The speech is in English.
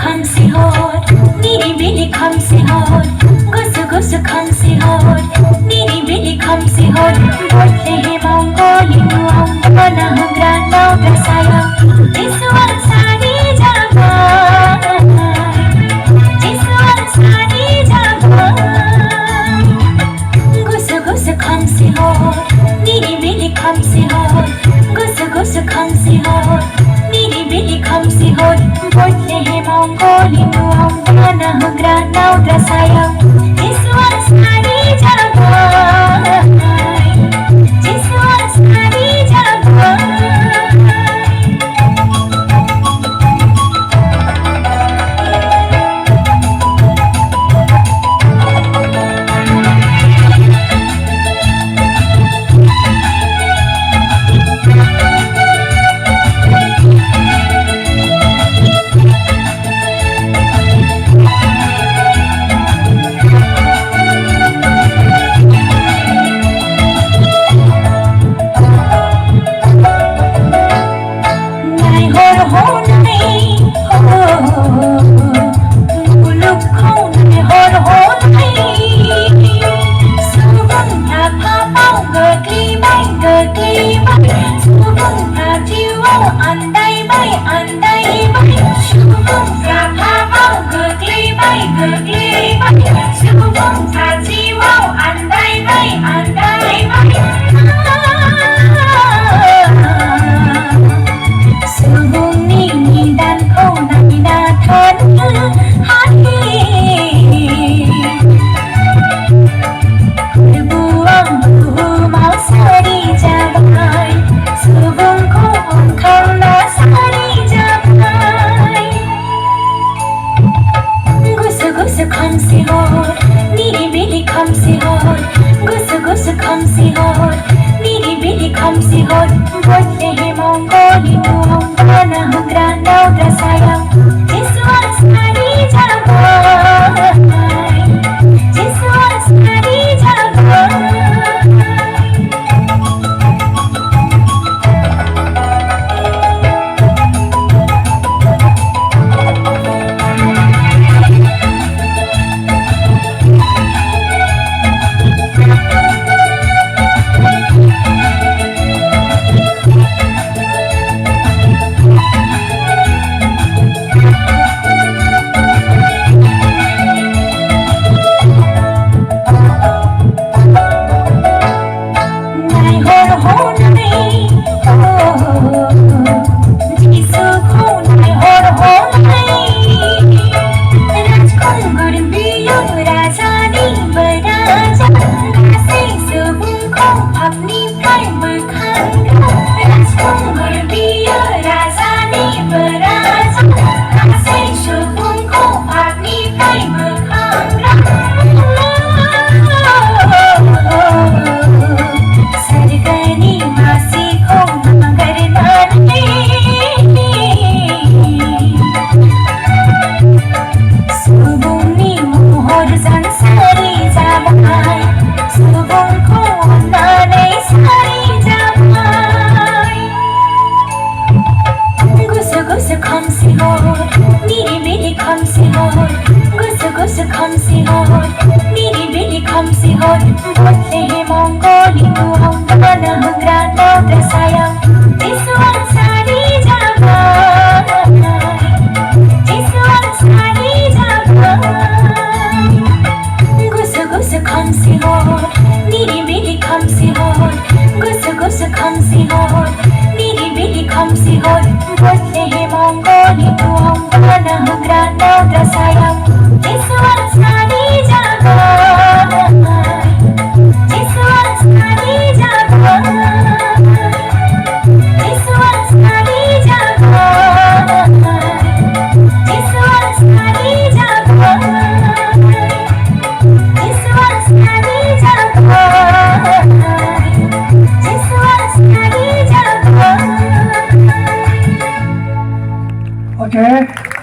kamsi hot, niri bili kamsi hot, gusu gusu kamsi hot, niri bili kamsi hot. Botle he mongoli nuang, bana hangra nau bersayang, jisuan sari jabai, jisuan sari jabai. Gusu gusu kamsi hot, niri bili kamsi hot, gusu gusu kamsi hot, niri bili kamsi hot. Botle he mongoli nuang, bana hangra nau bersayang, jisuan sari jabai, jisuan sari jabai. Gusu gusu kamsi hot, niri bili kamsi hot, botle he mongoli